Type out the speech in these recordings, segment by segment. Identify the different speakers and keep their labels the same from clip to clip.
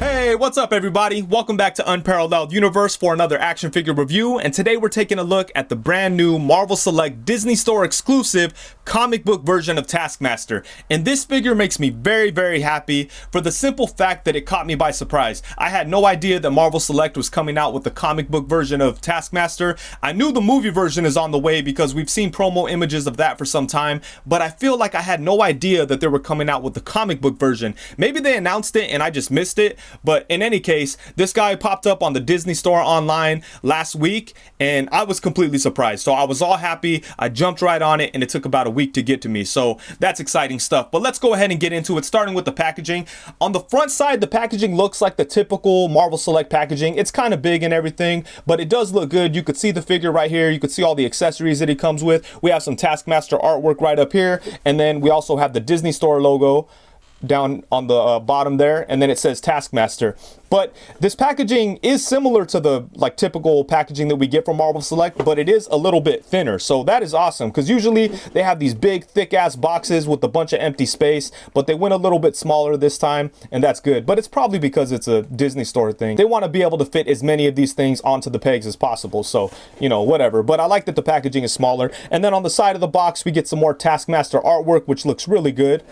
Speaker 1: Hey, what's up everybody? Welcome back to Unparalleled Universe for another action figure review, and today we're taking a look at the brand new Marvel Select Disney Store exclusive comic book version of Taskmaster. And this figure makes me very happy for the simple fact that it caught me by surprise. I had no idea that Marvel Select was coming out with the comic book version of Taskmaster. I knew the movie version is on the way because we've seen promo images of that for some time, but I feel like I had no idea that they were coming out with the comic book version. Maybe they announced it and I just missed it. But in any case, this guy popped up on the Disney Store online last week and I was completely surprised. So I was all happy. I jumped right on it and it took about a week to get to me. So that's exciting stuff. But let's go ahead and get into it, starting with the packaging. On the front side, the packaging looks like the typical Marvel Select packaging. It's kind of big and everything, but it does look good. You could see the figure right here. You could see all the accessories that he comes with. We have some Taskmaster artwork right up here. And then we also have the Disney Store logo down on the bottom there, and then it says Taskmaster. But this packaging is similar to the typical packaging that we get from Marvel Select, but it is a little bit thinner. So that is awesome, because usually they have these big thick ass boxes with a bunch of empty space, but they went a little bit smaller this time, and that's good. But it's probably because it's a Disney Store thing. They want to be able to fit as many of these things onto the pegs as possible, so you know, whatever. But I like that the packaging is smaller. And then on the side of the box we get some more Taskmaster artwork, which looks really good.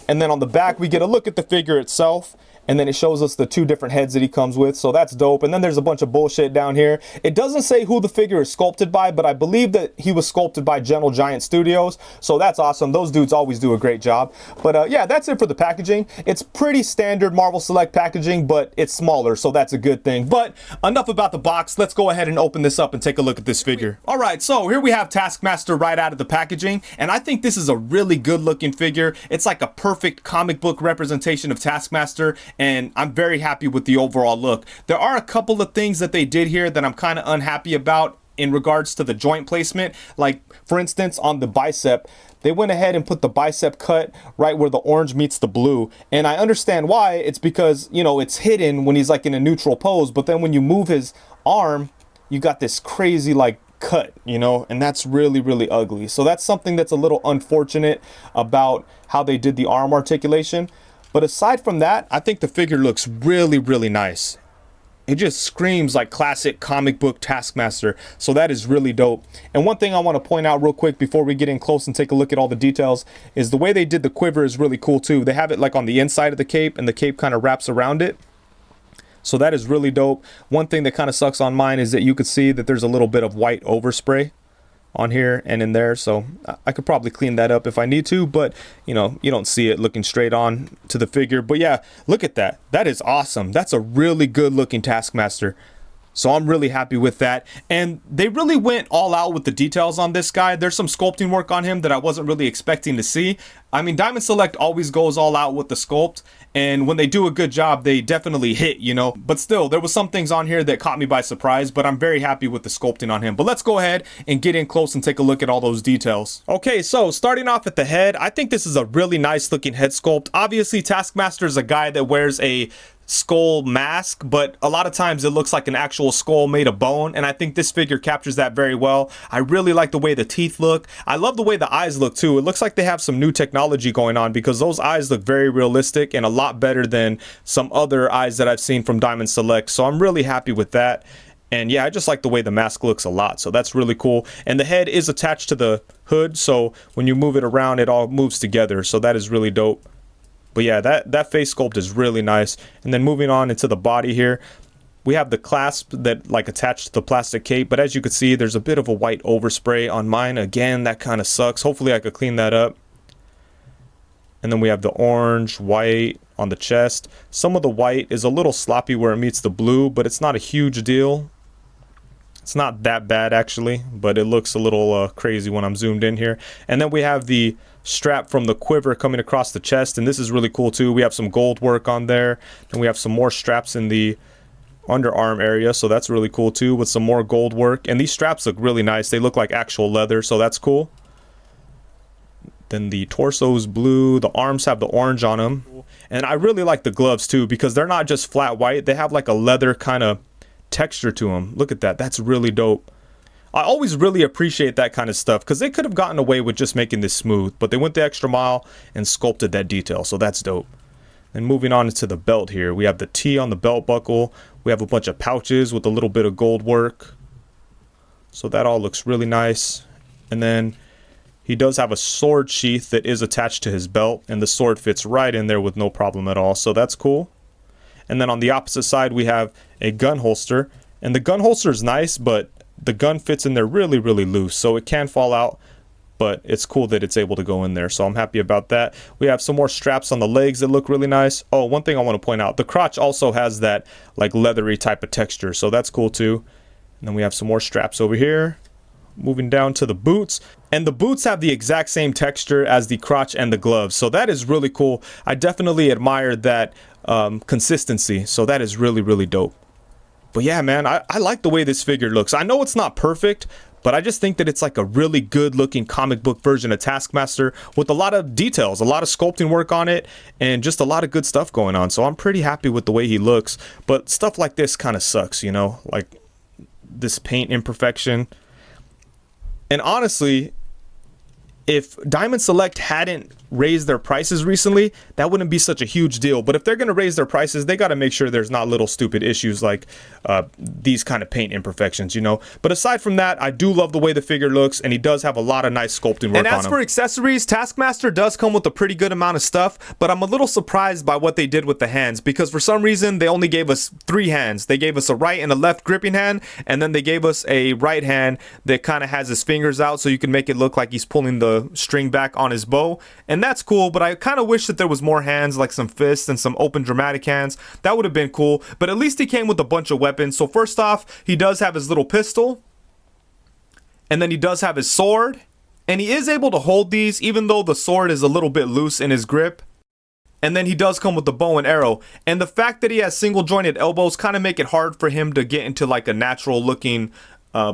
Speaker 1: And then on the back, we get a look at the figure itself. And then it shows us the two different heads that he comes with. So that's dope. And then there's a bunch of bullshit down here. It doesn't say who the figure is sculpted by, but I believe that he was sculpted by Gentle Giant Studios. So that's awesome. Those dudes always do a great job. But yeah, that's it for the packaging. It's pretty standard Marvel Select packaging, but it's smaller. So that's a good thing. But enough about the box. Let's go ahead and open this up and take a look at this figure. All right, so here we have Taskmaster right out of the packaging. And I think this is a really good looking figure. It's like a perfect comic book representation of Taskmaster. And I'm very happy with the overall look. There are a couple of things that they did here that I'm kind of unhappy about in regards to the joint placement. Like, for instance, on the bicep, they went ahead and put the bicep cut right where the orange meets the blue. And I understand why. It's because, you know, it's hidden when he's like in a neutral pose. But then when you move his arm, you got this crazy cut, you know, and that's really ugly. So that's something that's a little unfortunate about how they did the arm articulation. But aside from that, I think the figure looks really nice. It just screams like classic comic book Taskmaster. So that is really dope. And one thing I want to point out real quick before we get in close and take a look at all the details is the way they did the quiver is really cool too. They have it like on the inside of the cape and the cape kind of wraps around it. So that is really dope. One thing that kind of sucks on mine is that you could see that there's a little bit of white overspray on here and in there, so I could probably clean that up if I need to, but you know, you don't see it looking straight on to the figure. But yeah, look at that. That is awesome. That's a really good looking Taskmaster. So I'm really happy with that. And they really went all out with the details on this guy. There's some sculpting work on him that I wasn't really expecting to see. I mean, Diamond Select always goes all out with the sculpt. And when they do a good job, they definitely hit, you know. But still, there was some things on here that caught me by surprise. But I'm very happy with the sculpting on him. But let's go ahead and get in close and take a look at all those details. Okay, so starting off at the head, I think this is a really nice looking head sculpt. Obviously, Taskmaster is a guy that wears a skull mask, but a lot of times it looks like an actual skull made of bone, and I think this figure captures that very well. I really like the way the teeth look. I love the way the eyes look too. It looks like they have some new technology going on because those eyes look very realistic and a lot better than some other eyes that I've seen from Diamond Select. So I'm really happy with that. And yeah, I just like the way the mask looks a lot. So that's really cool. And the head is attached to the hood, so when you move it around, it all moves together. So that is really dope. But yeah, that face sculpt is really nice. And then moving on into the body here, we have the clasp that attached to the plastic cape. But as you can see, there's a bit of a white overspray on mine. Again, that kind of sucks. Hopefully I could clean that up. And then we have the orange, white on the chest. Some of the white is a little sloppy where it meets the blue, but it's not a huge deal. It's not that bad actually, but it looks a little crazy when I'm zoomed in here. And then we have the strap from the quiver coming across the chest, and this is really cool too. We have some gold work on there, and we have some more straps in the underarm area, so that's really cool too, with some more gold work. And these straps look really nice. They look like actual leather, so that's cool. Then the torso is blue, the arms have the orange on them, and I really like the gloves too because they're not just flat white. They have like a leather kind of texture to them. Look at that. That's really dope. I always really appreciate that kind of stuff because they could have gotten away with just making this smooth, but they went the extra mile and sculpted that detail, so that's dope. And moving on into the belt here, we have the T on the belt buckle. We have a bunch of pouches with a little bit of gold work. So that all looks really nice. And then he does have a sword sheath that is attached to his belt, and the sword fits right in there with no problem at all. So that's cool. And then on the opposite side, we have a gun holster. And the gun holster is nice, but the gun fits in there really, really loose. So it can fall out, but it's cool that it's able to go in there. So I'm happy about that. We have some more straps on the legs that look really nice. Oh, one thing I want to point out, the crotch also has that like leathery type of texture. So that's cool too. And then we have some more straps over here. Moving down to the boots. And the boots have the exact same texture as the crotch and the gloves. So that is really cool. I definitely admire that consistency. So that is really, really dope. But yeah, man, I like the way this figure looks. I know it's not perfect, but I just think that it's like a really good looking comic book version of Taskmaster with a lot of details, a lot of sculpting work on it, and just a lot of good stuff going on. So I'm pretty happy with the way he looks. But stuff like this kind of sucks, you know, like this paint imperfection. And honestly, if Diamond Select hadn't raised their prices recently, that wouldn't be such a huge deal. But if they're going to raise their prices, they got to make sure there's not little stupid issues like these kind of paint imperfections, you know. But aside from that, I do love the way the figure looks, and he does have a lot of nice sculpting work on him. And as for accessories, Taskmaster does come with a pretty good amount of stuff, but I'm a little surprised by what they did with the hands, because for some reason they only gave us 3 hands. They gave us a right and a left gripping hand, and then they gave us a right hand that kind of has his fingers out so you can make it look like he's pulling the string back on his bow. And that's cool, but I kind of wish that there was more hands, like some fists and some open dramatic hands. That would have been cool, but at least he came with a bunch of weapons. So first off, he does have his little pistol, and then he does have his sword, and he is able to hold these even though the sword is a little bit loose in his grip. And then he does come with the bow and arrow, and the fact that he has single jointed elbows kind of make it hard for him to get into like a natural looking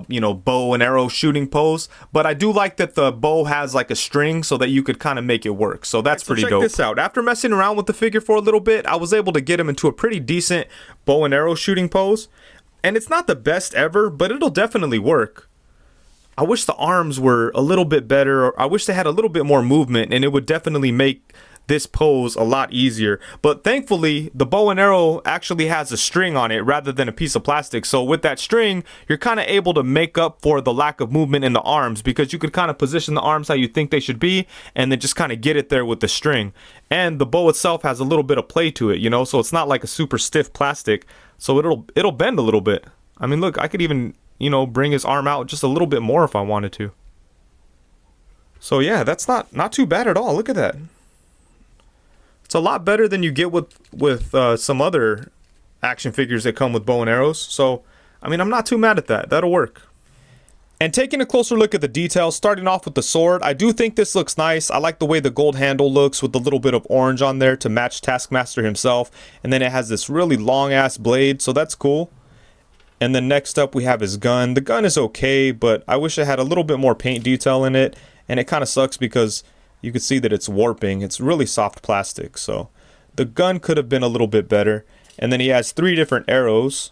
Speaker 1: you know, bow and arrow shooting pose. But I do like that the bow has like a string so that you could kind of make it work. So that's pretty dope. Check this out. After messing around with the figure for a little bit, I was able to get him into a pretty decent bow and arrow shooting pose. And it's not the best ever, but it'll definitely work. I wish the arms were a little bit better, or I wish they had a little bit more movement, and it would definitely make this pose a lot easier. But thankfully, the bow and arrow actually has a string on it rather than a piece of plastic. So with that string, you're kind of able to make up for the lack of movement in the arms, because you could kind of position the arms how you think they should be and then just kind of get it there with the string. And the bow itself has a little bit of play to it, you know, so it's not like a super stiff plastic. So it'll bend a little bit. I mean, look, I could even, you know, bring his arm out just a little bit more if I wanted to. So yeah, that's not too bad at all. Look at that. It's a lot better than you get with some other action figures that come with bow and arrows. So, I mean, I'm not too mad at that. That'll work. And taking a closer look at the details, starting off with the sword, I do think this looks nice. I like the way the gold handle looks with a little bit of orange on there to match Taskmaster himself. And then it has this really long ass blade, so that's cool. And then next up we have his gun. The gun is okay, but I wish it had a little bit more paint detail in it. And it kind of sucks because you can see that it's warping. It's really soft plastic, so the gun could have been a little bit better. And then he has 3 different arrows.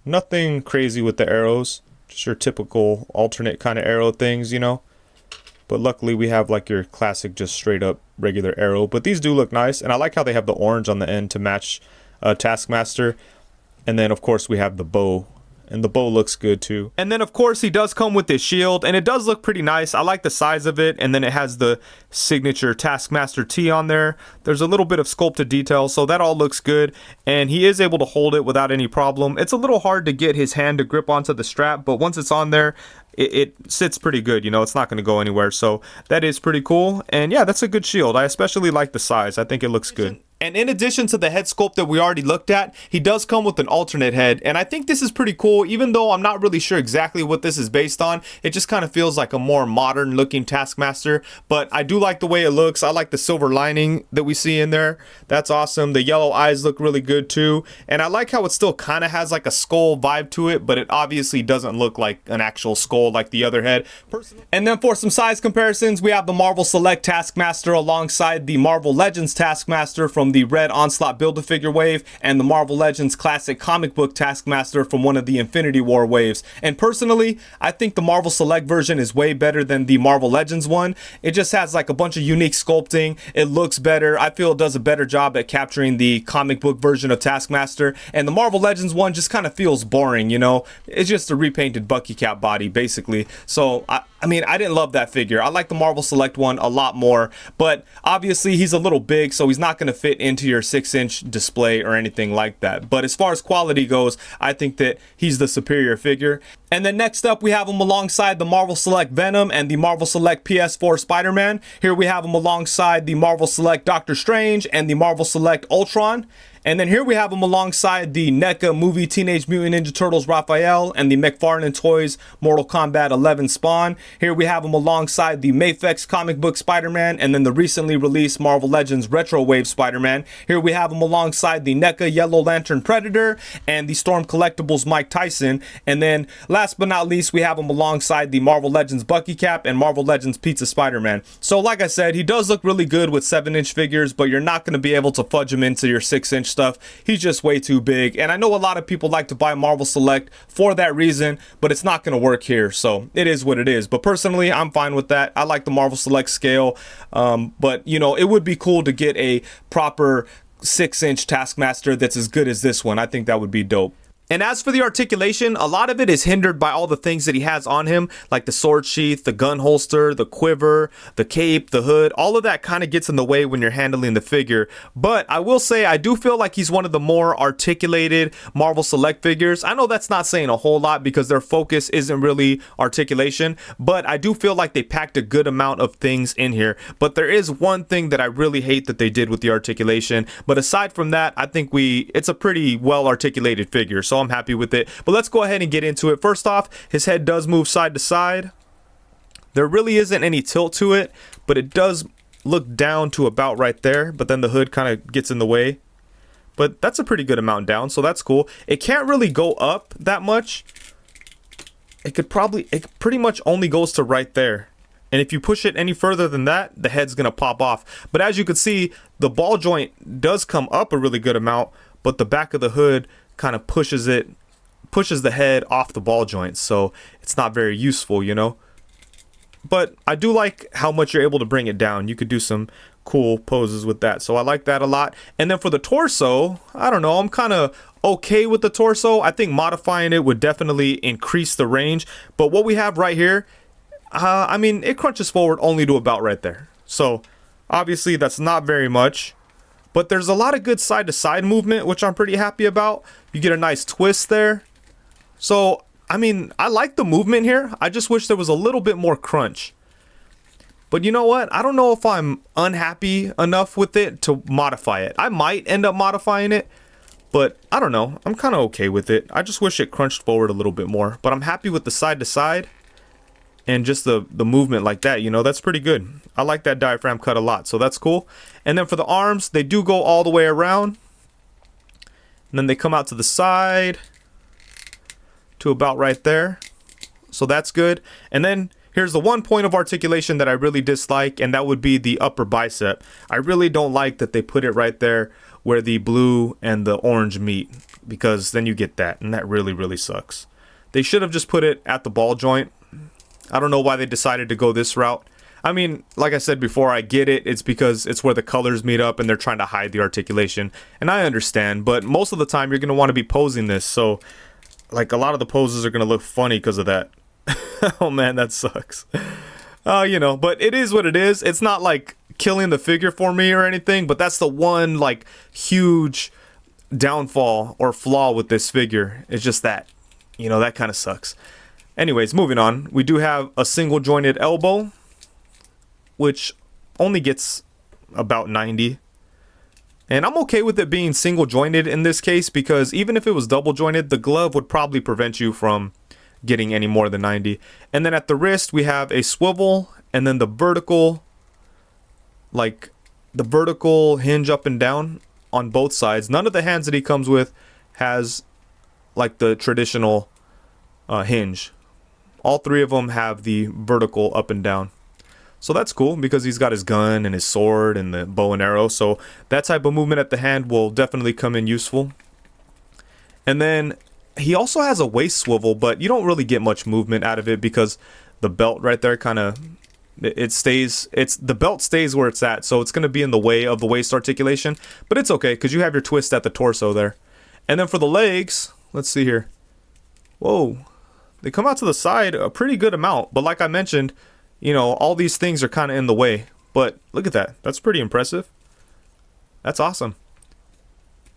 Speaker 1: Nothing crazy with the arrows, just your typical alternate kind of arrow things, you know. But luckily we have like your classic just straight up regular arrow. But these do look nice, and I like how they have the orange on the end to match Taskmaster. And then of course we have the bow. And the bow looks good too. And then of course he does come with his shield, and it does look pretty nice. I like the size of it, and then it has the signature Taskmaster T on there. There's a little bit of sculpted detail, so that all looks good. And he is able to hold it without any problem. It's a little hard to get his hand to grip onto the strap, but once it's on there, it sits pretty good, you know. It's not going to go anywhere, so that is pretty cool. And yeah, that's a good shield. I especially like the size. I think it looks good. And in addition to the head sculpt that we already looked at, he does come with an alternate head. And I think this is pretty cool, even though I'm not really sure exactly what this is based on. It just kind of feels like a more modern looking Taskmaster. But I do like the way it looks. I like the silver lining that we see in there. That's awesome. The yellow eyes look really good too. And I like how it still kind of has like a skull vibe to it, but it obviously doesn't look like an actual skull like the other head. And then for some size comparisons, we have the Marvel Select Taskmaster alongside the Marvel Legends Taskmaster from from the Red Onslaught Build-A-Figure wave and the Marvel Legends classic comic book Taskmaster from one of the Infinity War waves. And personally, I think the Marvel Select version is way better than the Marvel Legends one. It just has like a bunch of unique sculpting. It looks better. I feel it does a better job at capturing the comic book version of Taskmaster. And the Marvel Legends one just kind of feels boring, you know? It's just a repainted Bucky Cap body, basically. So, I mean, I didn't love that figure. I like the Marvel Select one a lot more, but obviously he's a little big, so he's not going to fit into your 6-inch display or anything like that. But as far as quality goes, I think that he's the superior figure. And then next up, we have him alongside the Marvel Select Venom and the Marvel Select PS4 Spider-Man. Here we have him alongside the Marvel Select Doctor Strange and the Marvel Select Ultron. And then here we have him alongside the NECA movie Teenage Mutant Ninja Turtles Raphael and the McFarlane Toys Mortal Kombat 11 Spawn. Here we have him alongside the Mafex comic book Spider-Man and then the recently released Marvel Legends Retro Wave Spider-Man. Here we have him alongside the NECA Yellow Lantern Predator and the Storm Collectibles Mike Tyson. And then last but not least, we have him alongside the Marvel Legends Bucky Cap and Marvel Legends Pizza Spider-Man. So like I said, he does look really good with 7-inch figures, but you're not going to be able to fudge him into your 6-inch stuff. He's just way too big, and I know a lot of people like to buy Marvel Select for that reason, but it's not going to work here, so it is what it is. But personally, I'm fine with that. I like the Marvel Select scale, but you know, it would be cool to get a proper 6-inch Taskmaster that's as good as this one. I think that would be dope. And as for the articulation, a lot of it is hindered by all the things that he has on him, like the sword sheath, the gun holster, the quiver, the cape, the hood. All of that kind of gets in the way when you're handling the figure. But I will say, I do feel like he's one of the more articulated Marvel Select figures. I know that's not saying a whole lot because their focus isn't really articulation, but I do feel like they packed a good amount of things in here. But there is one thing that I really hate that they did with the articulation. But aside from that, I think it's a pretty well articulated figure. So I'm happy with it. But let's go ahead and get into it. First off, his head does move side to side. There really isn't any tilt to it, but it does look down to about right there, but then the hood kind of gets in the way. But that's a pretty good amount down, so that's cool. It can't really go up that much. It pretty much only goes to right there. And if you push it any further than that, the head's gonna pop off. But as you can see, the ball joint does come up a really good amount, but the back of the hood kind of pushes the head off the ball joint, so it's not very useful, you know. But I do like how much you're able to bring it down. You could do some cool poses with that, so I like that a lot. And then for the torso, I don't know, I'm kind of okay with the torso. I think modifying it would definitely increase the range, but what we have right here, I mean, it crunches forward only to about right there, so obviously that's not very much. But there's a lot of good side-to-side movement, which I'm pretty happy about. You get a nice twist there. So, I mean, I like the movement here. I just wish there was a little bit more crunch. But you know what? I don't know if I'm unhappy enough with it to modify it. I might end up modifying it, but I don't know. I'm kind of okay with it. I just wish it crunched forward a little bit more. But I'm happy with the side-to-side. And just the movement like that, you know, that's pretty good. I like that diaphragm cut a lot, so that's cool. And then for the arms, they do go all the way around. And then they come out to the side to about right there. So that's good. And then here's the one point of articulation that I really dislike, and that would be the upper bicep. I really don't like that they put it right there where the blue and the orange meet, because then you get that, and that really, really sucks. They should have just put it at the ball joint. I don't know why they decided to go this route. I mean, like I said before, I get it. It's because it's where the colors meet up and they're trying to hide the articulation. And I understand, but most of the time you're going to want to be posing this. So, like, a lot of the poses are going to look funny because of that. Oh man, that sucks. You know, but it is what it is. It's not like killing the figure for me or anything, but that's the one, like, huge downfall or flaw with this figure. It's just that, you know, that kind of sucks. Anyways, moving on, we do have a single jointed elbow, which only gets about 90. And I'm okay with it being single jointed in this case, because even if it was double jointed, the glove would probably prevent you from getting any more than 90. And then at the wrist, we have a swivel, and then the vertical, like the vertical hinge up and down on both sides. None of the hands that he comes with has like the traditional hinge. All three of them have the vertical up and down. So that's cool because he's got his gun and his sword and the bow and arrow. So that type of movement at the hand will definitely come in useful. And then he also has a waist swivel, but you don't really get much movement out of it because the belt right there kind of, the belt stays where it's at. So it's going to be in the way of the waist articulation, but it's okay because you have your twist at the torso there. And then for the legs, let's see here. Whoa, they come out to the side a pretty good amount. But like I mentioned, you know, all these things are kind of in the way. But look at that. That's pretty impressive. That's awesome.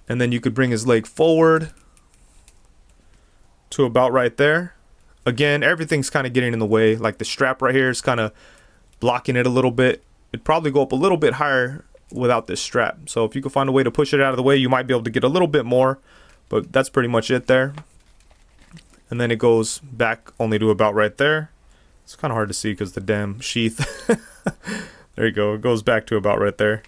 Speaker 1: And then you could bring his leg forward to about right there. Again, everything's kind of getting in the way. Like the strap right here is kind of blocking it a little bit. It'd probably go up a little bit higher without this strap. So if you could find a way to push it out of the way, you might be able to get a little bit more. But that's pretty much it there. And then it goes back only to about right there. It's kind of hard to see because the damn sheath. There you go. It goes back to about right there.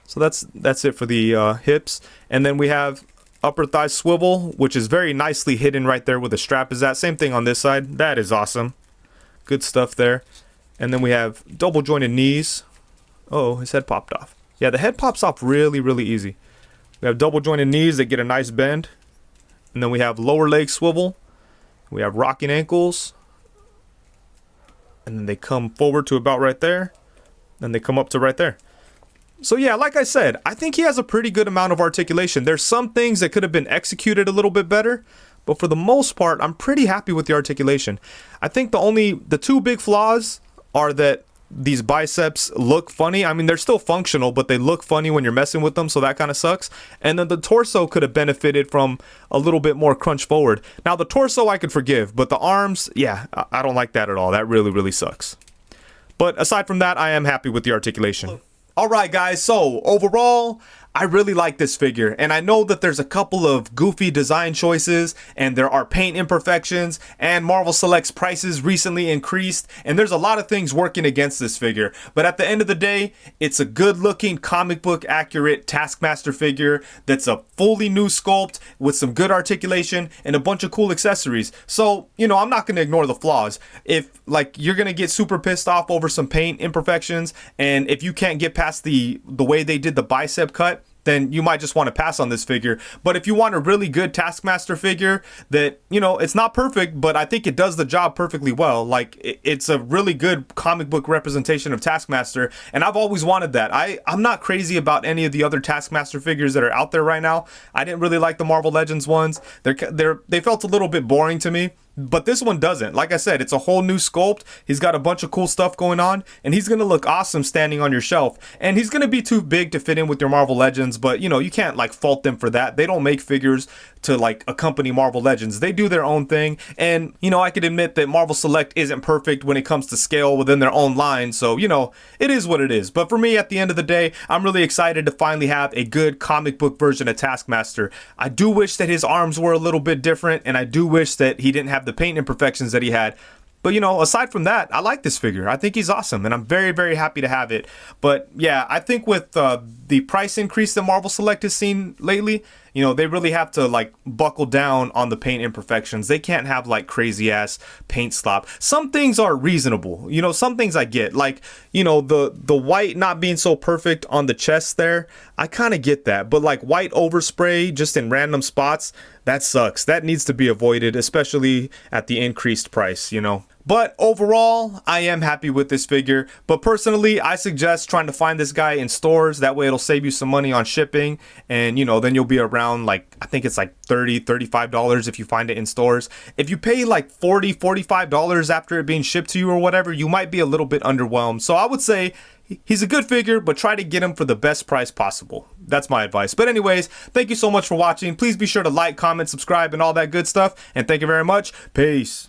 Speaker 1: So that's it for the hips. And then we have upper thigh swivel, which is very nicely hidden right there where the strap is at. Same thing on this side. That is awesome. Good stuff there. And then we have double jointed knees. Oh, his head popped off. Yeah, the head pops off really, really easy. We have double jointed knees that get a nice bend. And then we have lower leg swivel. We have rocking ankles. And then they come forward to about right there. Then they come up to right there. So yeah, like I said, I think he has a pretty good amount of articulation. There's some things that could have been executed a little bit better, but for the most part, I'm pretty happy with the articulation. I think the two big flaws are that these biceps look funny. I mean, they're still functional, but they look funny when you're messing with them, so that kind of sucks. And then the torso could have benefited from a little bit more crunch forward. Now, the torso I could forgive, but the arms, yeah, I don't like that at all. That really, really sucks. But aside from that, I am happy with the articulation. Alright guys, so overall, I really like this figure, and I know that there's a couple of goofy design choices, and there are paint imperfections, and Marvel Select's prices recently increased, and there's a lot of things working against this figure. But at the end of the day, it's a good looking comic book accurate Taskmaster figure that's a fully new sculpt with some good articulation and a bunch of cool accessories. So, you know, I'm not going to ignore the flaws. If, like, you're going to get super pissed off over some paint imperfections, and if you can't get past the way they did the bicep cut, then you might just want to pass on this figure. But if you want a really good Taskmaster figure that, you know, it's not perfect, but I think it does the job perfectly well. Like, it's a really good comic book representation of Taskmaster, and I've always wanted that. I'm not crazy about any of the other Taskmaster figures that are out there right now. I didn't really like the Marvel Legends ones. They felt a little bit boring to me. But this one doesn't. Like I said, it's a whole new sculpt. He's got a bunch of cool stuff going on, and he's going to look awesome standing on your shelf. And he's going to be too big to fit in with your Marvel Legends, but, you know, you can't, like, fault them for that. They don't make figures to, like, accompany Marvel Legends. They do their own thing, and, you know, I could admit that Marvel Select isn't perfect when it comes to scale within their own line, so, you know, it is what it is. But for me, at the end of the day, I'm really excited to finally have a good comic book version of Taskmaster. I do wish that his arms were a little bit different, and I do wish that he didn't have the paint imperfections that he had. But, you know, aside from that, I like this figure. I think he's awesome, and I'm very, very happy to have it. But, yeah, I think with the price increase that Marvel Select has seen lately, you know, they really have to, like, buckle down on the paint imperfections. They can't have, like, crazy-ass paint slop. Some things are reasonable. You know, some things I get. Like, you know, the white not being so perfect on the chest there, I kind of get that. But, like, white overspray just in random spots, that sucks. That needs to be avoided, especially at the increased price, you know. But overall, I am happy with this figure. But personally, I suggest trying to find this guy in stores. That way it'll save you some money on shipping. And, you know, then you'll be around, like, I think it's like $30, $35 if you find it in stores. If you pay like $40, $45 after it being shipped to you or whatever, you might be a little bit underwhelmed. So I would say he's a good figure, but try to get him for the best price possible. That's my advice. But anyways, thank you so much for watching. Please be sure to like, comment, subscribe, and all that good stuff. And thank you very much. Peace.